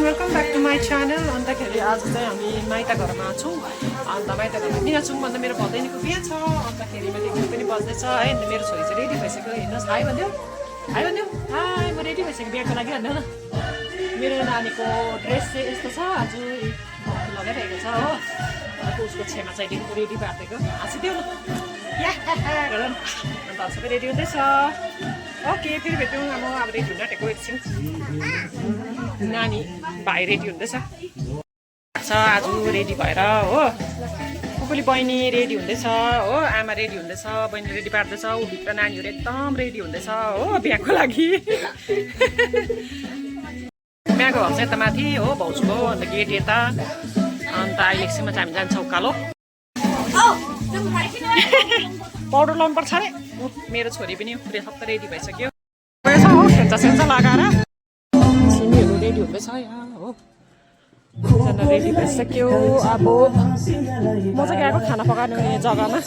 Welcome back to my channel. अन्तखेरि आज चाहिँ हामी माइत घरमा छौँ। अन्त माइत घरमा किन छौँ भन्दा मेरो भदैनीको बिहा छ। अन्तखेरि मैले गीत पनि बज्दैछ है। अन्त मेरो छोरी चाहिँ रेडी भइसक्यो। हेर्नुहोस् हाई भनिदेऊ, हाई भनिदेऊ, हाई म रेडी भइसक्यो बिहाको लागि भन्नु न। मेरो नानीको ड्रेस चाहिँ यस्तो छ, आज लगाइरहेको छ हो। उसको छेमा चाहिँ रेडी पारिदिएको, हाँसिदेऊ न या गर न। अन्त सबै रेडी हुँदैछ। ओके फेरि भेट्यौँ। अब रेडी हुन आँटेको एकछिन। नानी भाइ रेडी हुँदैछ आज रेडी भएर हो। कुकुली बहिनी रेडी हुँदैछ हो। आमा रेडी हुँदैछ, बहिनी रेडी पार्दैछ। भित्र नानीहरू एकदम रेडी हुँदैछ हो बिहाको लागि। बिहाको घर चाहिँ यता माथि हो भाउजूको, अन्त गेट यता। अन्त अहिले एकछिनमा चाहिँ हामी जान्छौँ उकालो। पाउडर लाउनुपर्छ अरे। मेरो छोरी पनि पुरै सबै रेडी भइसक्यो हो। सेन्चा लगाएर सिमीहरू रेडी हुँदैछ यहाँ हो। सबैजना रेडी भइसक्यो। अब म चाहिँ गएको खाना पकाउने जग्गामा।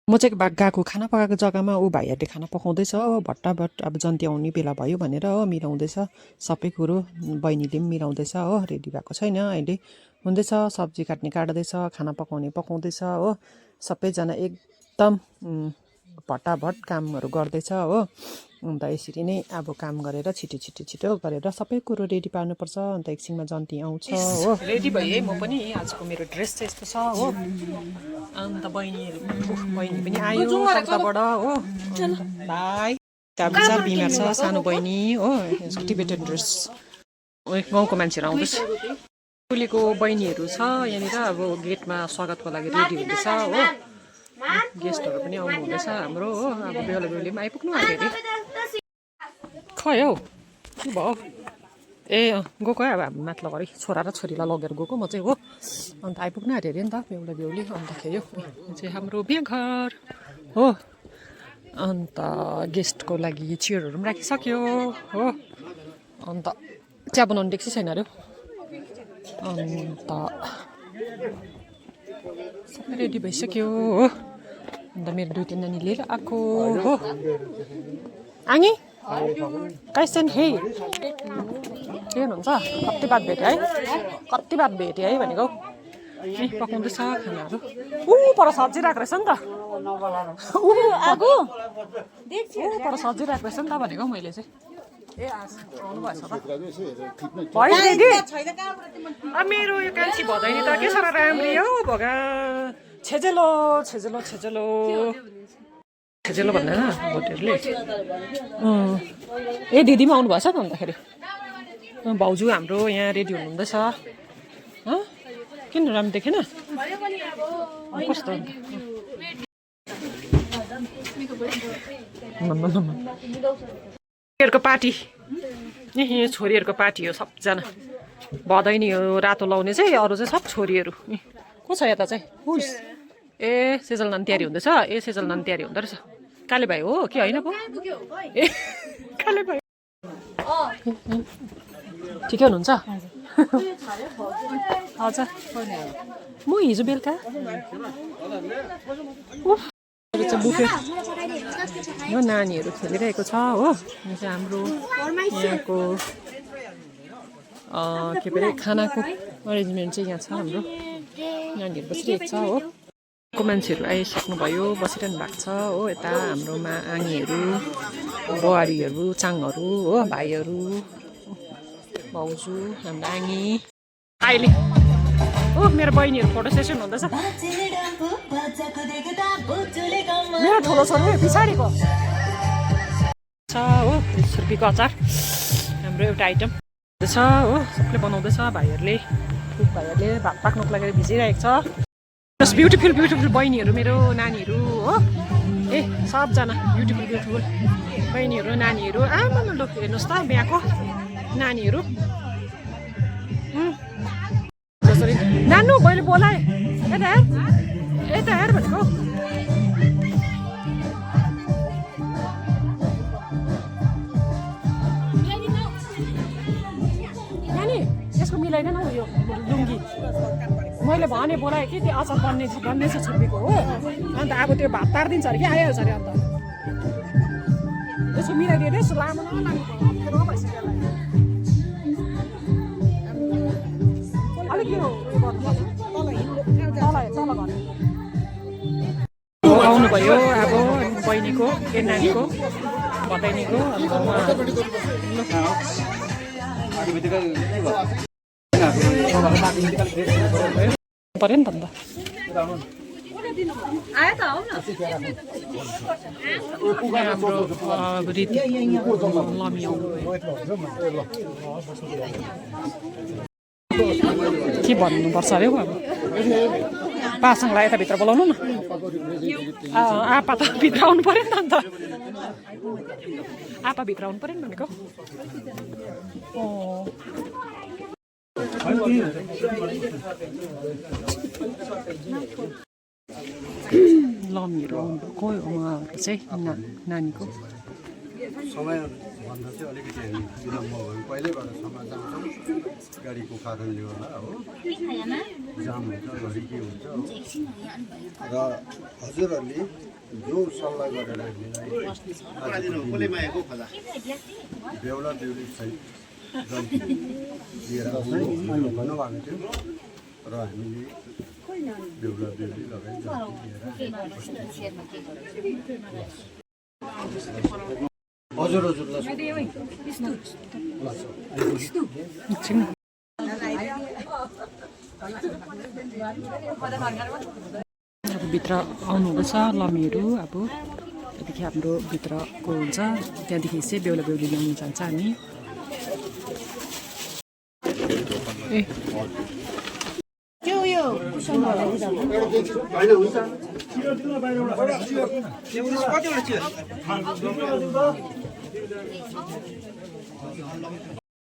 म चाहिँ गएको खाना पकाएको जग्गामा ऊ भाइहरूले खाना पकाउँदैछ भट्टाभट। अब जन्ती आउने बेला भयो भनेर हो मिलाउँदैछ सबै कुरो। बहिनीले पनि मिलाउँदैछ हो। रेडी भएको छैन अहिले, हुँदैछ। सब्जी काट्दैछ, खाना पकाउँदैछ हो। सबैजना एकदम भट्टाभट कामहरू गर्दैछ हो। अन्त यसरी नै अब काम गरेर छिटो गरेर सबै कुरो रेडी पार्नुपर्छ। अन्त एकछिनमा जन्ती आउँछ हो। रेडी भएँ म पनि। आजको मेरो ड्रेस चाहिँ यस्तो छ हो। अन्त बहिनी पनि आयो कताबाट हो। भाइ त्यहाँ विचार बिमार छ, सानो बहिनी हो। टिबेटन ड्रेस गाउँको मान्छेहरू आउँदैछ। कुलीको बहिनीहरू छ यहाँनिर। अब गेटमा स्वागतको लागि रेडी हुँदैछ हो। गेस्टहरू पनि आउनु हुँदैछ हाम्रो हो। अब बेहुला बेहुली पनि आइपुग्नु आँट्यो अरे। खै हौ के भयो? ए गएको है। अब हामी माथि लगेर छोरा र छोरीलाई लगेर गएको म चाहिँ हो। अन्त आइपुग्नु आँट्यो अरे नि त बेहुला बेहुली। अन्तखेरि यो चाहिँ हाम्रो बिहा घर हो। अन्त गेस्टको लागि चेयरहरू पनि राखिसक्यो हो। अन्त चिया बनाउनु डेक्सी छैन अरे। अन्त सबै रेडी भइसक्यो हो। अन्त मेरो दुईवटा नानी लिएर आएको हो। आङी कैसन हे के हुनुहुन्छ? कति बात भेट्यो है, कति बात भेट्यो है भनेको। ए पकाउँदैछ खानाहरू। पर सब्जी राखेको रहेछ नि त। पर सब्जी राखेको रहेछ नि त भनेको मैले चाहिँ। ए आउनु भएछ त भयो दिदी। अब मेरो यो कान्छी भदैनी त के साह्रो राम्री हो भगा। छेजेलो भन्दैन भोटेहरूले। ए दिदी पनि आउनु भएछ त अन्तखेरि। भाउजू हाम्रो यहाँ रेडी हुनुहुँदैछ। किन राम्रो देखेन कस्तो? पार्टी छोरीहरूको पार्टी हो सबजना। भदैनी हो रातो लाउने चाहिँ, अरू चाहिँ सब छोरीहरू। को छ यता चाहिँ? ए सेजल नानी तयारी हुँदैछ। ए सेजल नानी तयारी हुँदो रहेछ। काले भाइ हो कि होइन पो? ए काले भाइ ठिकै हुनुहुन्छ? हजुर म हिजो बेलुका बुफे यो नानीहरू खेलिरहेको छ हो। यो चाहिँ हाम्रो यहाँको के अरे खानाको अरेन्जमेन्ट चाहिँ यहाँ छ। हाम्रो नानीहरू बसिरहेको छ हो। को मान्छेहरू आइसक्नुभयो, बसिरहनु भएको छ हो। यता हाम्रोमा आङीहरू, बुहारीहरू, चाङहरू हो, भाइहरू, भाउजू, हाम्रो आङी अहिले हो। मेरो बहिनीहरू फोटो सेसन हुँदैछ। मेरो ठुलो छोरो पछाडिको छ हो। 20 रुपियाँको अचार हाम्रो एउटा आइटम छ हो। सबले बनाउँदैछ भाइहरूले। भात पाक्नुको लागि भिजिरहेको छ। ब्युटिफुल बहिनीहरू मेरो नानीहरू हो। ए सबजना ब्युटिफुल बहिनीहरू नानीहरू। आमा लु हेर्नुहोस् त बिहाको नानीहरू। नानु मैले बोलाएँ यता हेर भनेको। नानी यसको मिलाइदेन हौ यो लुङ्गी। मैले मैले भने बोलाएँ कि त्यो अचार बन्ने छ छुर्पीको हो अन्त अब त्यो भात तारिदिन्छ अरे कि आइहाल्छ अरे अन्त यसो मिलाइदिएर यसो लामो नलाग्नु भइसक्यो अलिक यो आउनुभयो अब बहिनीको ए नानीको भदैनीको पऱ्यो नि त अन्त हाम्रो रीति लमी के भन्नुपर्छ अरे हौ अब पासँगलाई यताभित्र बोलाउनु न आपा त भित्र आउनु पऱ्यो नि त अन्त आपा भित्र आउनु पऱ्यो नि भनेको लमीहरू आउनुभएको उहाँहरू चाहिँ नानीको समय भन्दा चाहिँ अलिकति हामी विलम्ब भयो पहिल्यैबाट समय जान्छौँ गाडीको कारणले गर्दा हो जाम हुन्छ घरि के हुन्छ र हजुरहरूले जो सल्लाह गरेर हामीलाई बेहुला बेहुली सहित लिएर भन्नुभएको थियो र हामीले बेहुला बेहुली लगायत हजुर हजुरलाई अब भित्र आउनुहुँदैछ लमीहरू अब त्यहाँदेखि हाम्रो भित्रको हुन्छ त्यहाँदेखि चाहिँ बेहुला बेहुली ल्याउनु जान्छ हामी ए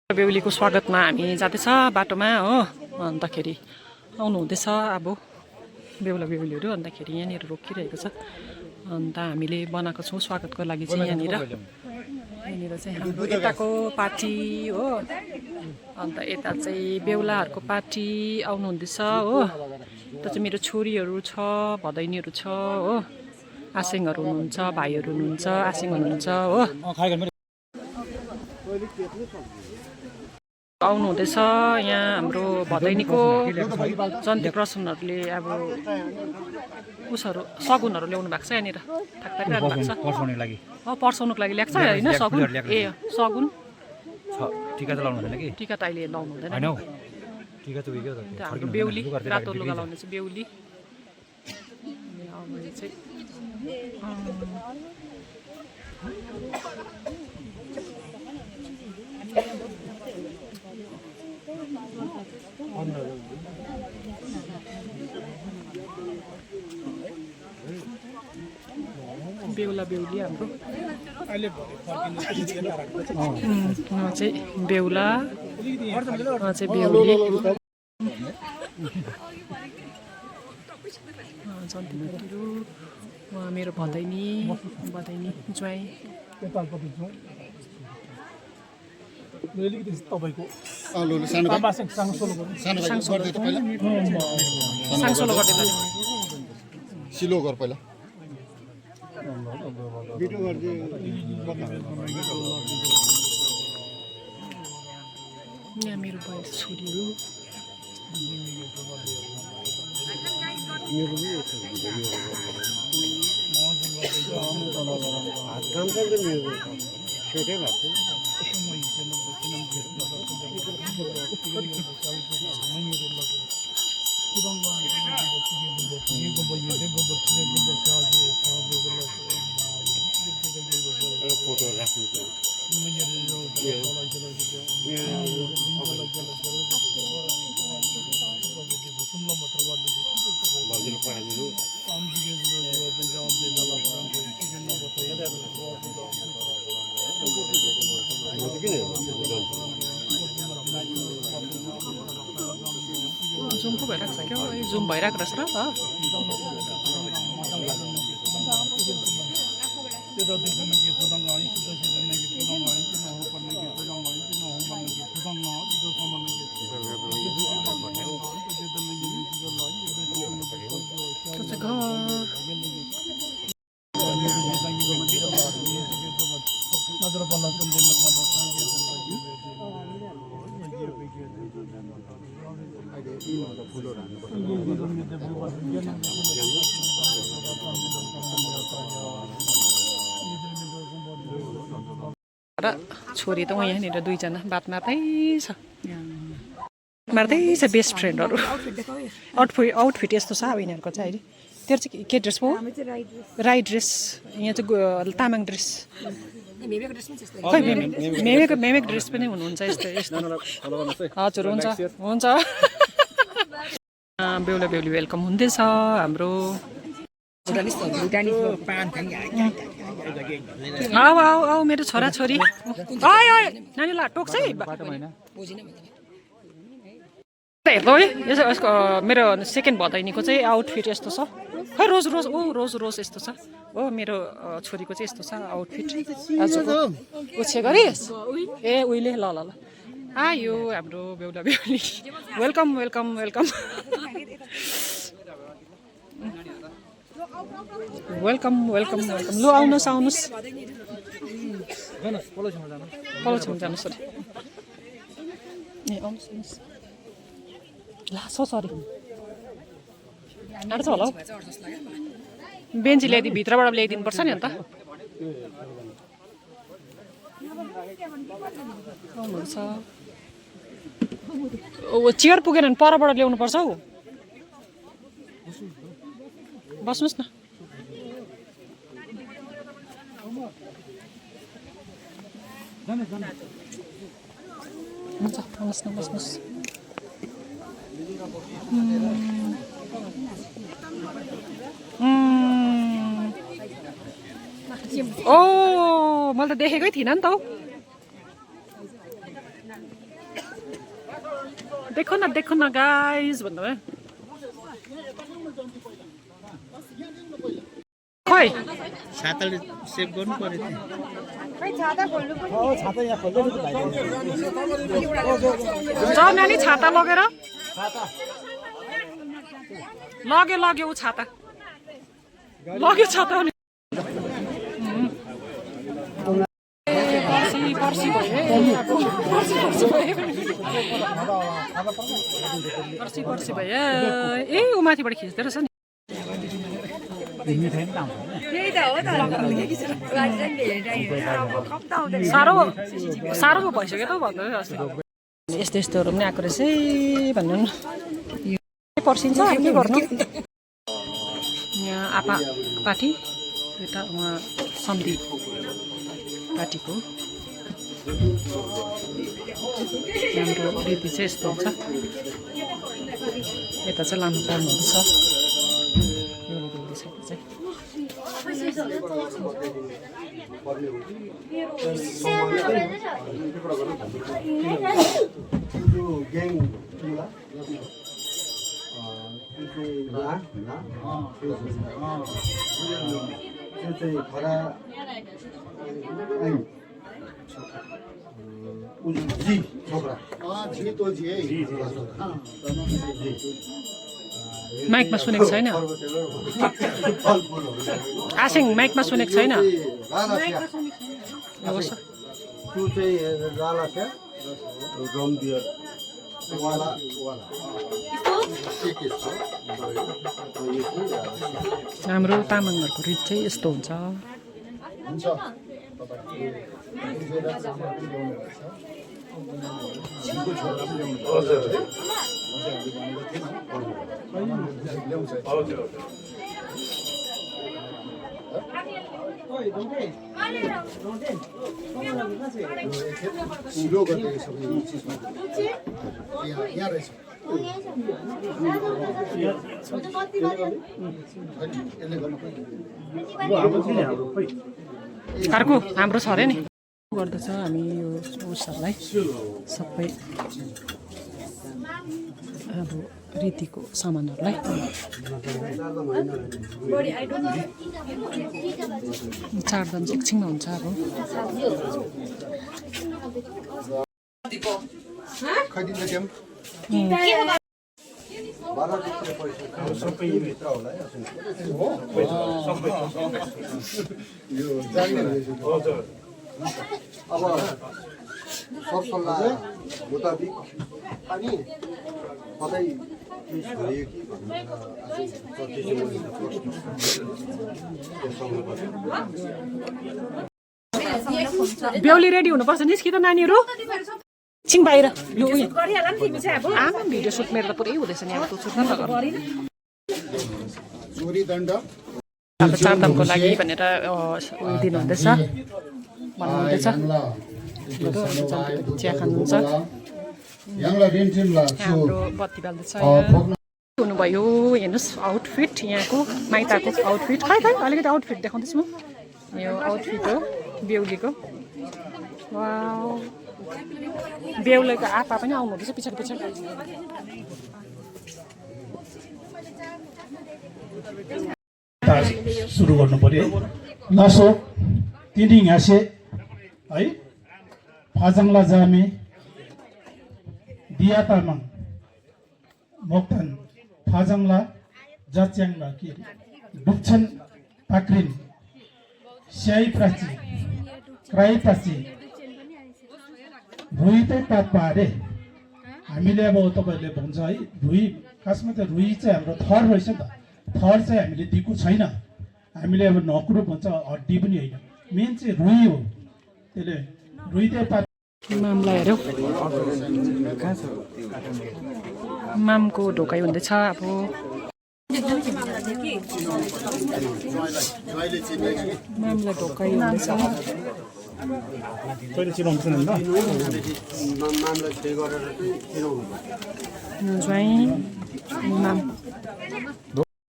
बेहुलीको स्वागतमा हामी जाँदैछ बाटोमा हो अन्तखेरि आउनुहुँदैछ अब बेहुला बेहुलीहरू अन्तखेरि यहाँनिर रोकिरहेको छ अन्त हामीले बनाएको छौँ स्वागतको लागि चाहिँ यहाँनिर चाहिँ हाम्रो यताको पार्टी हो अन्त यता चाहिँ बेहुलाहरूको पार्टी आउनुहुँदैछ हो यता चाहिँ मेरो छोरीहरू छ भदैनीहरू छ हो आसिङहरू हुनुहुन्छ भाइहरू हुनुहुन्छ आसिङ हुनुहुन्छ हो आउनुहुँदैछ यहाँ हाम्रो भदैनीको जन्ती प्रसन्नहरूले अब उसहरू सगुनहरू ल्याउनु भएको छ यहाँनिर थाक पारिरहनु भएको छ पर्साउनुको लागि ल्याएको छ होइन सगुन ए सगुन टिका त लाउनु हुँदैन कि टिका त अहिले लाउनु हुँदैन टिका त उयो हाम्रो बेहुली रातो लुगा लाउने चाहिँ बेहुली चाहिँ बेहुला बेहुली हाम्रो चाहिँ बेहुला चाहिँ बेहुली जन्तीहरू उहाँ मेरो भदैनी ज्वाइँ तपाईँको साङसोलो गर्दै सिलो गर पहिला यहाँ मेरो बहिनी छोरीहरू फोटो राख्नु जुम पो भइरहेको छ क्या जुम भइरहेको रहेछ र त त्यो चाहिँ घर र छोरी त यहाँनिर दुईजना बात मार्दै छ बेस्ट फ्रेन्डहरू आउटफिट यस्तो छ अब यिनीहरूको चाहिँ अहिले तेरो चाहिँ के ड्रेस हो राई ड्रेस यहाँ चाहिँ तामाङ ड्रेस खै मेमेको ड्रेस पनि हुनुहुन्छ यस्तो हजुर हुन्छ हुन्छ बेहुला बेहुली वेलकम हुँदैछ हाम्रो आऊ आऊ आऊ मेरो छोरा छोरी नानीलाई टोक्छ है हेर्नु है यसको मेरो सेकेन्ड भदैनीको चाहिँ आउटफिट यस्तो छ खै रोज रोज रोज यस्तो छ हो मेरो छोरीको चाहिँ यस्तो छ आउटफिट आजको उछे गरिस् ए उहिले ल ल ल आयो हाम्रो बेहुला बेहुली welcome welcome welcome welcome welcome welcome लु आउनुहोस् आउनुहोस् पल्लो छेउमा जानुहोस् अरे ए आउनुहोस् ला सो सरी आँट्छ होला हौ बेन्ची ल्याइदिनु भित्रबाट ल्याइदिनु पर्छ नि अन्त आउनुहुन्छ चेयर पुगेन भने परबाट ल्याउनु पर्छ हौ बस्नुहोस् न हुन्छ आउनुहोस् न बस्नुहोस् ओ मैले त देखेकै थिइनँ नि त हौ देखो न गाइज भन्नु भयो खै छाताले सेभ गर्नु पर्यो जाऊ नानी छाता लगेर लग्यो ऊ छाता लग्यो छाता पर्सी भयो ए ऊ माथिबाट खिच्दो रहेछ नि साह्रो भइसक्यो त भन्दै अस्ति यस्तो यस्तोहरू पनि आएको रहेछ है भन्नु न पर्सिन्छ के गर्नु यहाँ आपा पार्टी यता उहाँ सन्धि पार्टीको हाम्रो रीति चाहिँ यस्तो हुन्छ यता चाहिँ लानु पर्नुहुन्छ माइकमा सुनेको छैन आसिङ माइकमा सुनेको छैन हाम्रो तामाङहरूको रीत चाहिँ यस्तो हुन्छ अर्को हाम्रो छ अरे नि गर्दछ हामी यो उसहरूलाई सबै अब रीतिको सामानहरूलाई चारदाम चाहिँ एकछिनमा हुन्छ अब 12 रुपियाँ पैसा सबै भित्र होला है अब सरसल्लाह मुताबिक अनि कतै केही भयो कि भनेर बेहुली रेडी हुनुपर्छ निस्कि त नानीहरू एकछिन बाहिर लु आमा भिडियो सुट मेरो त पुरै हुँदैछ नि अब त्यो सुट न त अब चारधामको लागि भनेर उयो दिनुहुँदैछ भन्नुहुँदैछ चिया खानुहुन्छ हाम्रो बत्ती बाल्दैछ हुनुभयो हेर्नुहोस् आउटफिट यहाँको माइताको आउटफिट खै खै अलिकति आउटफिट देखाउँदैछु म यो आउटफिट हो बेहुलीको वाउ बेहुलीको आपा पनि आउनुहुँदैछ पछाडि पछाडि सुरु गर्नु पर्यो लासो तिनी घाँसे है फाजङ्ला जामे दिया तामाङ मोक्तान फाजङ्ला जाच्याङला कि डुक्छन् पाक्रिन स्याई प्राची क्राई प्राची रुई त पात पारे हामीले अब तपाईँहरूले भन्छ है रुई खासमा त रुई चाहिँ हाम्रो थर रहेछ नि त थर चाहिँ हामीले दिएको छैन हामीले अब नकुरो भन्छ हड्डी पनि होइन मेन चाहिँ रुई हो त्यसले रुई त पात मामलाई हेऱ्यौ मामको ढोकाइ हुँदैछ अब मामलाई ढोकाइ हुँदैछ मामलाई छे गरेर चाहिँ चिनाउनु ज्वाइँ माम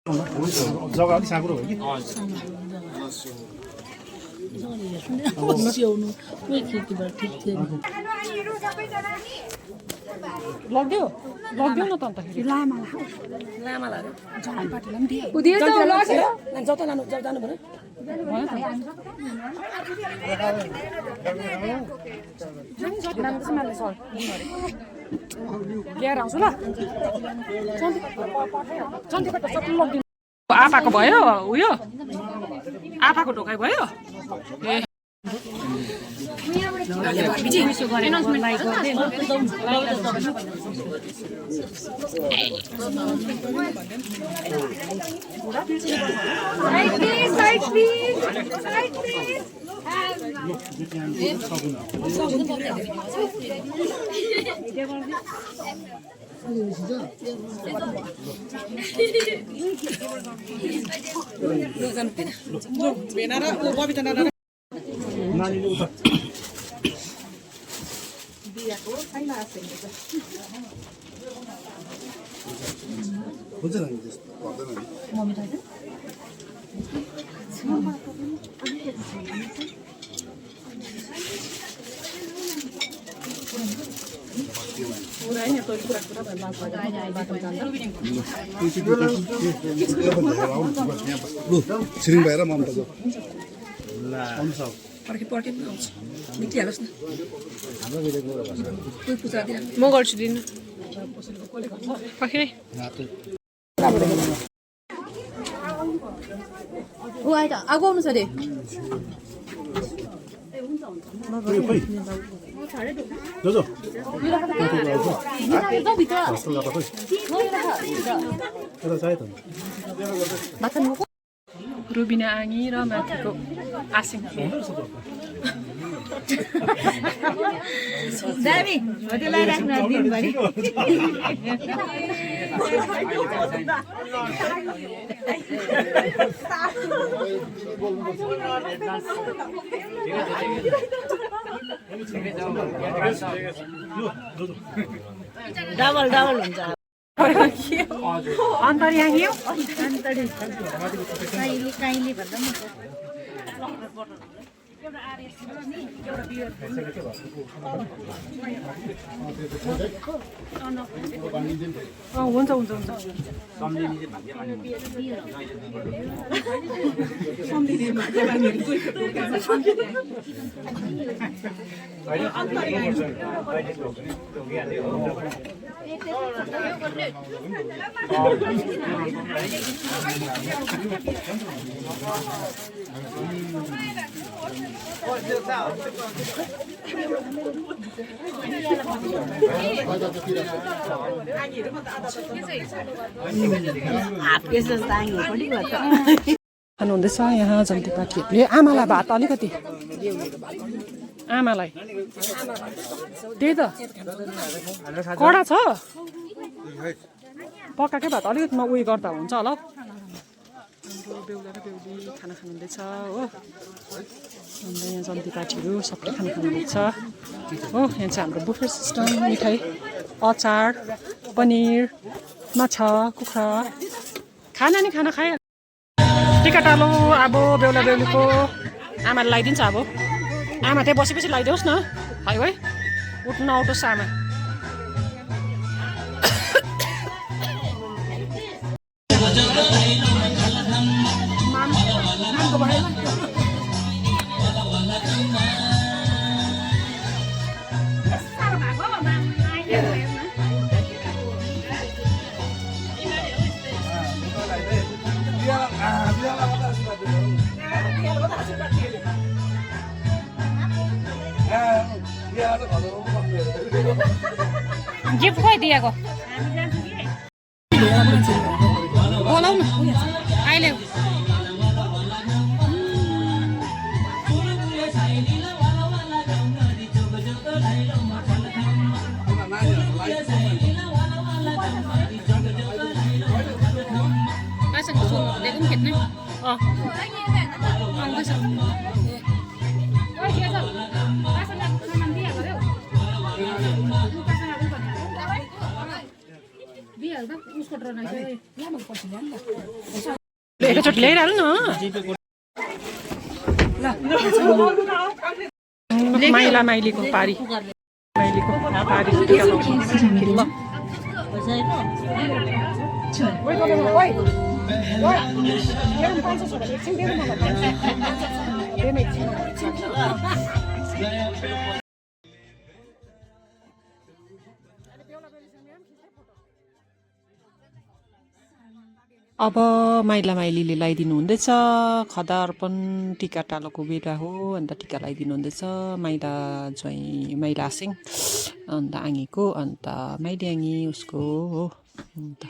जग्गा अलिक साँग्रो हो कि लगिदियो लगिदियो न त अन्तखेरि ल्याएर आउँछु ल आपाको भयो उयो आपाको ढोकाइ भयो ए छिरिङ भएर ममता जो म गर्छु दिन ऊ आइट आगो आउनु छ अरे रुबिना आङी र माथिको आसिङ दामी होटेललाई राख्न दिनभरि डबल डबल हुन्छ अन्तर्याङ्गी हो काइली काइली भन्दा हुन्छ हुन्छ हुन्छ खानुहुँदैछ यहाँ जनतापाटीहरूले आमालाई भात अलिकति आमालाई त्यही त कडा छ पकाएकै भात अलिकति म उयो गर्दा हुन्छ होला हाम्रो बेहुला र बेहुली खाना खानुहुँदैछ हो अन्त यहाँ जनतापाटीहरू सबै खाना खानुहुँदैछ हो यहाँ चाहिँ हाम्रो बुफे सिस्टम मिठाई अचार पनिर माछा कुखुरा खाना नि खाना खायो टिकाटालो अब बेहुला बेहुलीको आमाले लगाइदिन्छ अब आमा त्यहाँ बसेपछि लगाइदियोस् न है उठ्नु नआउटोस् आमा गिफ्ट खोइ दिएको बोलाउ न अहिले एकैचोटि ल्याइहाल्नु न माइला माइलीको पारी माइलीको पारी ल अब माइला माइलीले लगाइदिनु हुँदैछ खदा अर्पण टिका टालोको बेला हो अन्त टिका लगाइदिनु हुँदैछ माइला ज्वाइँ माइला आसिङ अन्त आङीको अन्त माइली आङी उसको हो अन्त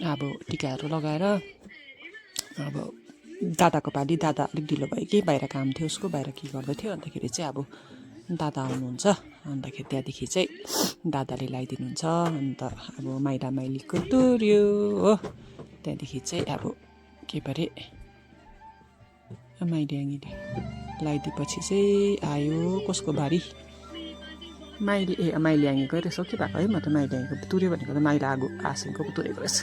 अब टिकाहरू लगाएर अब दादाको पालि दादा अलिक ढिलो भयो कि बाहिर काम थियो उसको बाहिर के गर्दै थियो अन्तखेरि चाहिँ अब दादा आउनुहुन्छ अन्तखेरि त्यहाँदेखि चाहिँ दादाले लगाइदिनुहुन्छ अन्त अब माइला माइलीको तुर्यो हो त्यहाँदेखि चाहिँ अब के परे माइली आङीले लगाइदिएपछि चाहिँ आयो कसको बारी माइली आङीको रहेछ के भएको है म त माइली आङीको तुर्यो भनेको त माइला आसिङको पो तुरेको रहेछ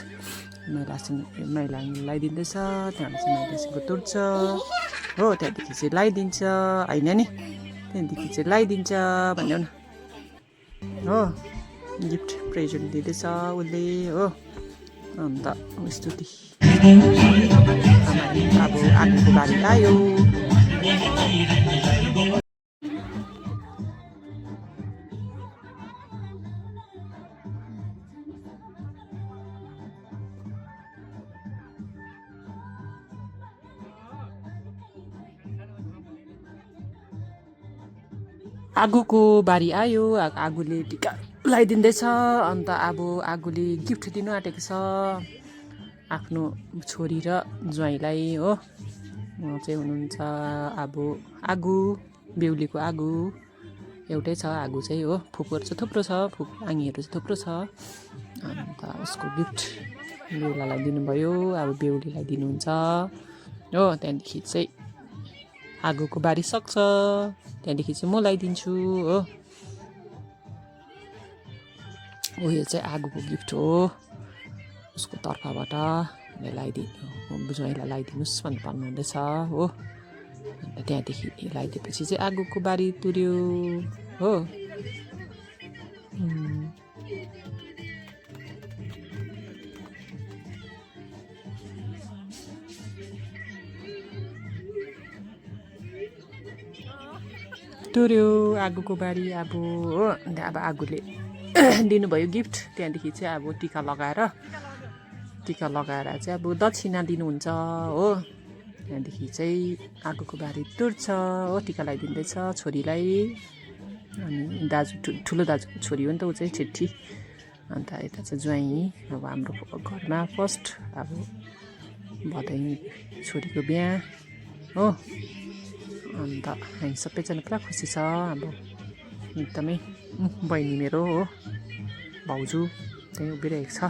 माइला आङीले लगाइदिँदैछ त्यहाँबाट चाहिँ माइला आसिङको तुर्छ हो त्यहाँदेखि चाहिँ लगाइदिन्छ होइन नि त्यहाँदेखि चाहिँ लगाइदिन्छ भन्यो न हो गिफ्ट प्रेजेन्ट दिँदैछ उसले हो अन्त स्तुति अब आगोको बारी आयो आगोको बारी आयो आगोले टिका लगाइदिँदैछ अन्त अब आगोले गिफ्ट दिनु आँटेको छ आफ्नो छोरी र ज्वाइँलाई हो चाहिँ हुनुहुन्छ अब आगो बेहुलीको आगो एउटै छ आगो चाहिँ हो फुपूहरू चाहिँ थुप्रो छ आङीहरू चाहिँ थुप्रो छ अन्त उसको गिफ्ट बेहुलालाई दिनुभयो अब बेहुलीलाई दिनुहुन्छ हो त्यहाँदेखि चाहिँ आगोको बारी सक्छ त्यहाँदेखि चाहिँ म लगाइदिन्छु हो उयो चाहिँ आगोको गिफ्ट हो उसको तर्फबाट लगाइदिनु ज्वाइँलाई लगाइदिनुहोस् भनेर भन्नुहुँदैछ हो अन्त त्यहाँदेखि लगाइदिएपछि चाहिँ आगोको बारी तुर्यो हो। तुर्यो आगोको बारी अब हो। अन्त अब आगोले दिनुभयो गिफ्ट। त्यहाँदेखि चाहिँ अब टिका लगाएर चाहिँ अब दक्षिणा दिनुहुन्छ हो। त्यहाँदेखि चाहिँ आगोको बारी तुर्छ हो, टिका लगाइदिँदैछ छोरीलाई। अनि दाजु ठुलो दाजुको छोरी हो नि त ऊ चाहिँ छिट्ठी। अन्त यता चाहिँ ज्वाइँ अब हाम्रो घरमा फर्स्ट अब भदैनी छोरीको बिहा हो। अन्त हामी सबैजना पुरा खुसी छ। अब एकदमै बहिनी मेरो हो, भाउजू त्यहीँ उभिरहेको छ।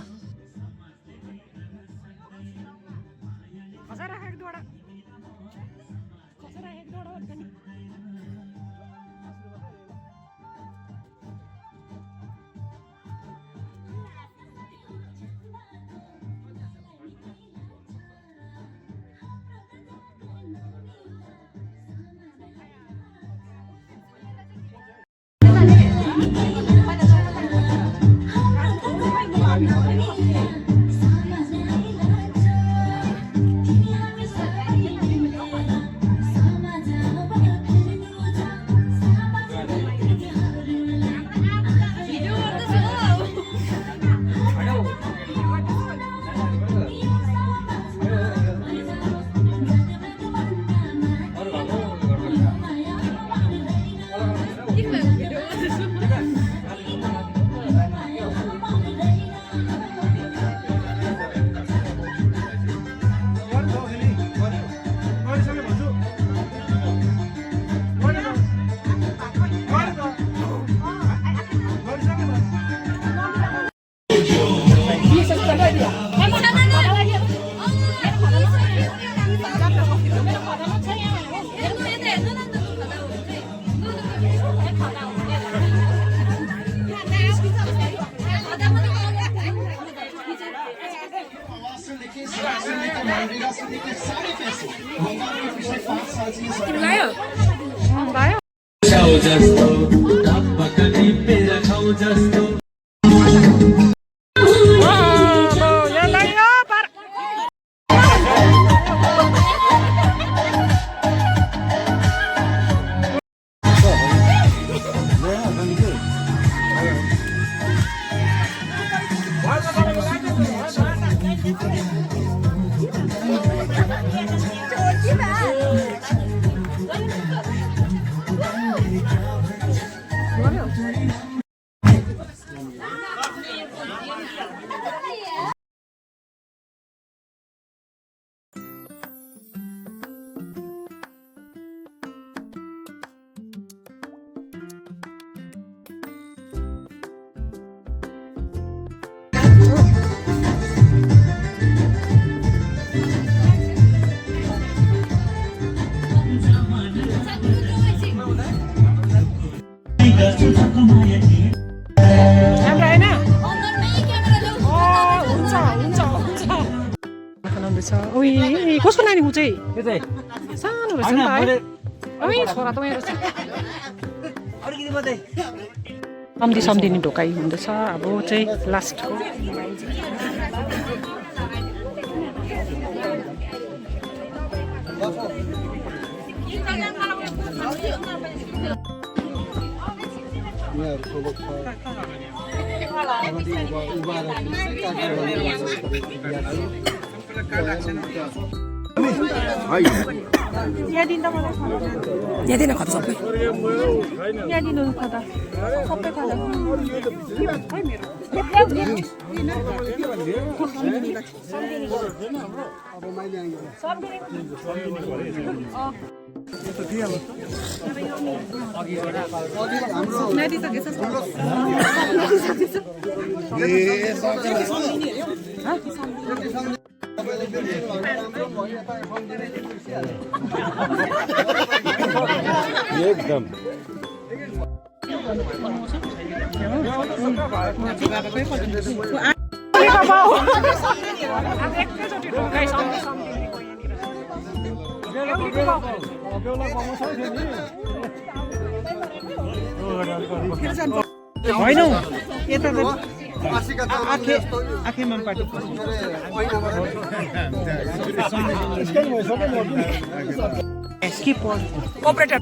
कसको नानी ऊ चाहिँ सानो रहेछ नि त है। छोरा त मेरो सम्झिने ढोकाइ हुँदैछ अब चाहिँ लास्टको। यहाँ दिन खाता सबै यहाँ दिनु खाता सबै खाता एकदम होइन यता त आँखेमा पार्टी स्किप कोअपरेटर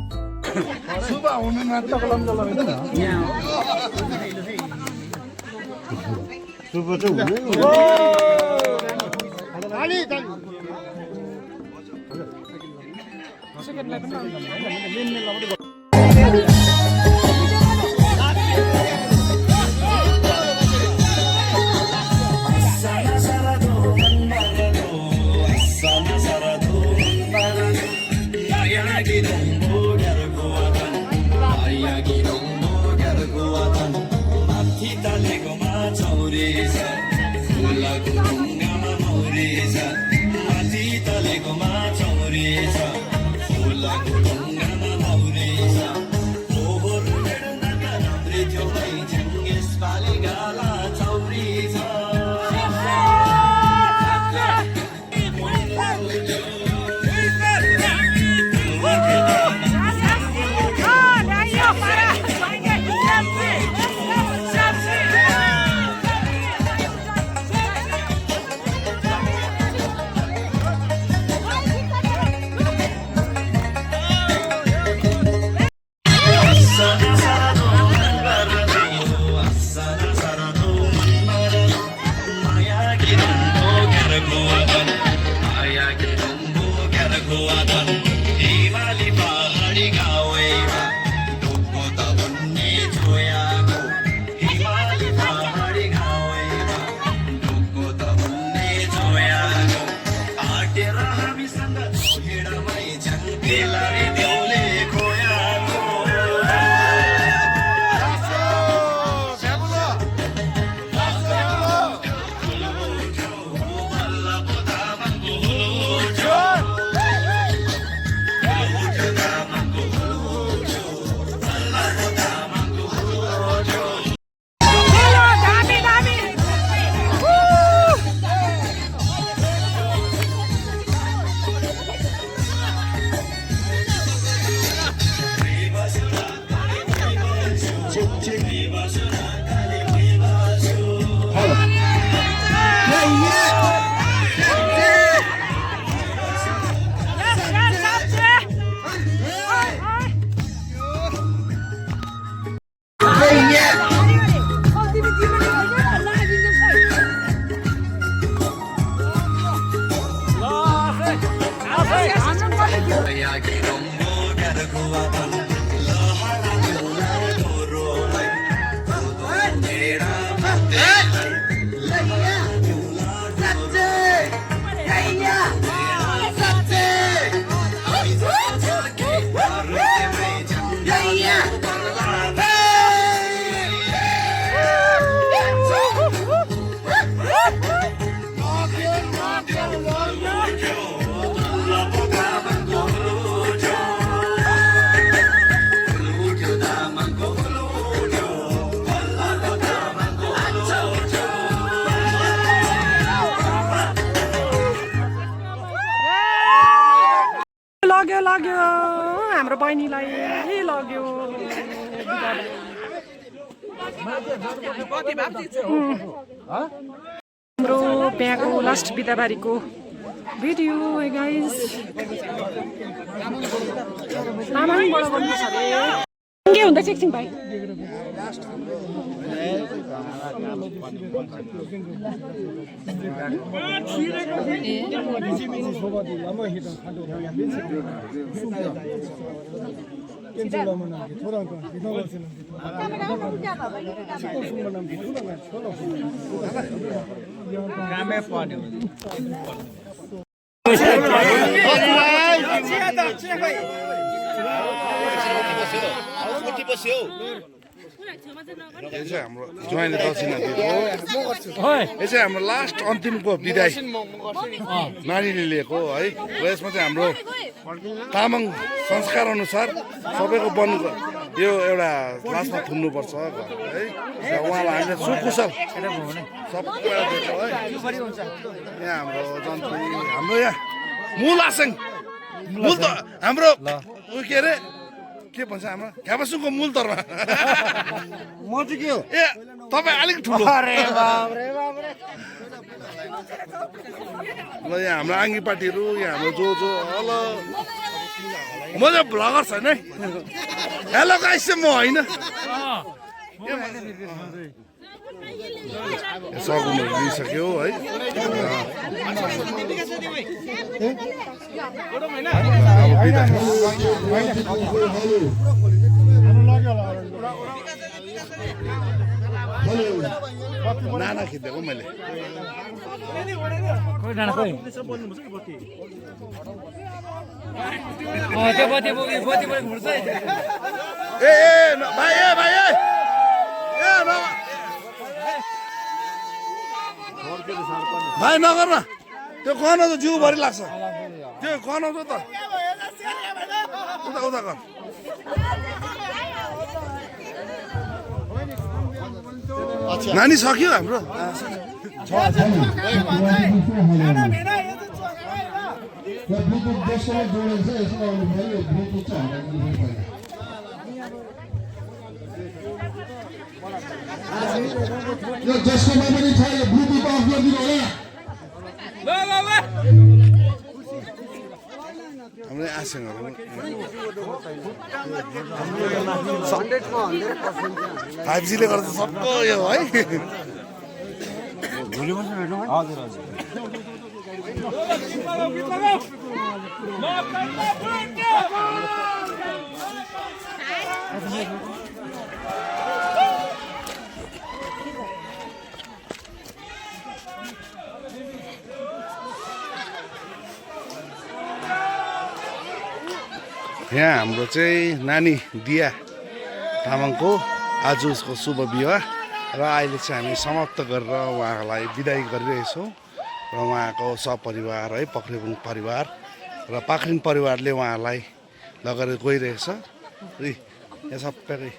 लग्यो हाम्रो बहिनीलाई लग्यो हाम्रो बिहाको लास्ट बिदाबारीको भिडियो गाइस तामाङबाट गर्नु छ रे के हुँदैछ एकछिन भाइ यो चाहिँ हाम्रो ज्वाइँले दक्षिणा दिएको यो चाहिँ हाम्रो लास्ट अन्तिमको विदाई नानीले लिएको है र यसमा चाहिँ हाम्रो तामाङ संस्कार अनुसार सबैको वन यो एउटा लास्टमा थुन्नुपर्छ है उहाँलाई हामीले सुकुशल सबैलाई दिएको है यहाँ हाम्रो जन्ती हाम्रो यहाँ मूल आसेङ मूल त हाम्रो उयो के अरे के भन्छ हाम्रो घ्यापासुङको मूल तर्फ म चाहिँ के हो ए तपाईँ अलिक ठुलो ल यहाँ हाम्रो आङ्गी पार्टीहरू यहाँ हाम्रो जो हल म चाहिँ भ्लगर छैन है हेलो गाइस चाहिँ म होइन सगुनहरू लिइसक्यो है नाना खिचेको मैले भाइ नगर न त्यो गनाउँछ जिउभरि लाग्छ त्यो गनाउँछ त उता उता गर नानी सक्यो हाम्रो जसकोमा पनि छ यो ब्लुटुथ अफ गरिदिनु होला हाम्रो आसँगहरू 5G ले गर्दा सबको यो है यहाँ हाम्रो चाहिँ नानी दिया तामाङको आज उसको शुभ विवाह र अहिले चाहिँ हामी समाप्त गरेर उहाँलाई बिदाई गरिरहेछौँ र उहाँको सपरिवार है पक्रिबुङ परिवार र पाखरिन परिवारले उहाँलाई लगेर गइरहेछ यहाँ सबैकै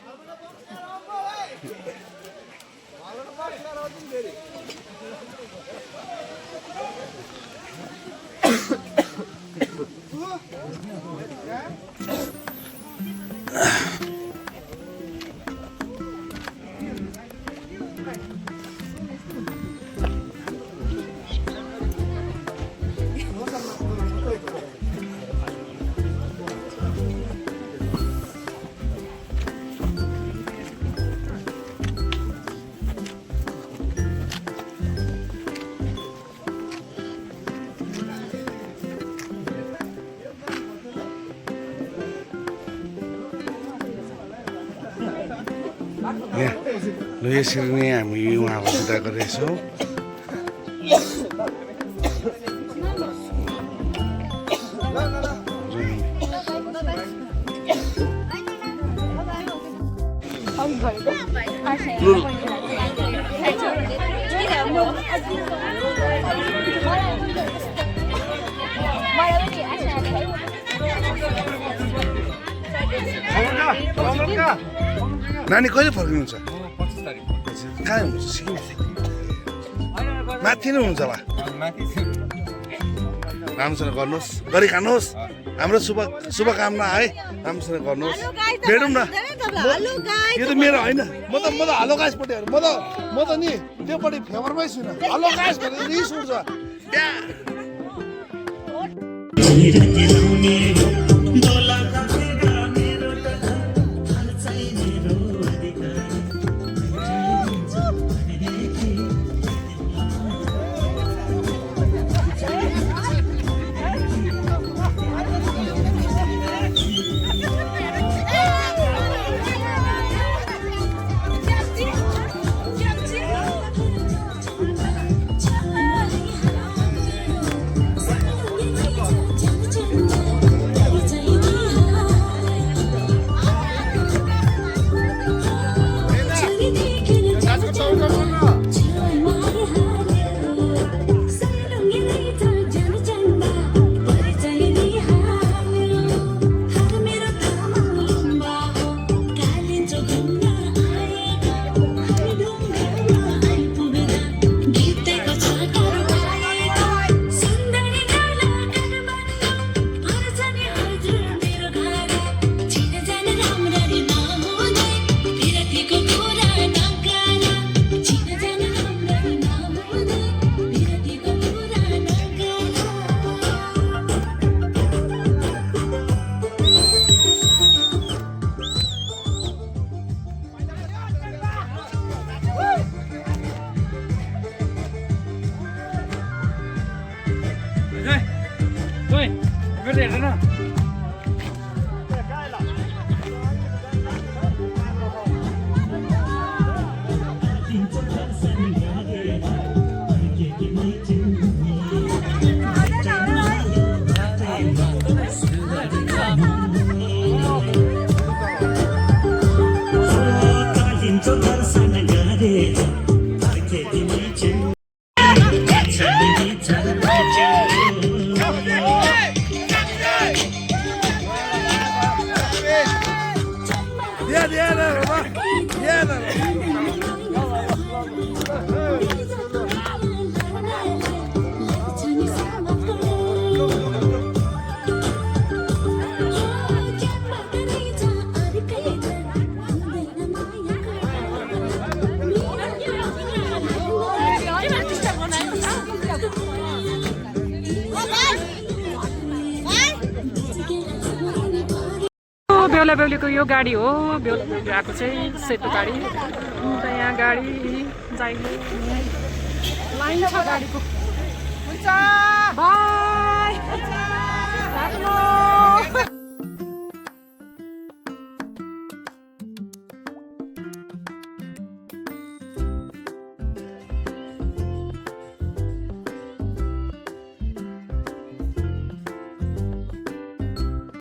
ल यसरी नै हामी उहाँलाई बिदा गरिरहेछौँ नानी कहिले फर्किनुहुन्छ 25 तारिक कहाँ हुनुहुन्छ सिक्किम माथि नै हुनुहुन्छ होला राम्रोसँग गर्नुहोस् गरी खानुहोस् हाम्रो शुभकामना है राम्रोसँग गर्नुहोस् भेटौँ न यो त मेरो होइन म त हलो गाइसपट्टि म त नि त्योपट्टि फेभरमै छुइनँ हलो गाइस भनेर रिस उठ्छ बेहुला बेहुलीको यो गाडी हो बेहुला बेहुली आएको चाहिँ सेतो गाडी अन्त यहाँ गाडी जाइले लाइन छ गाडीको हुन्छ बाई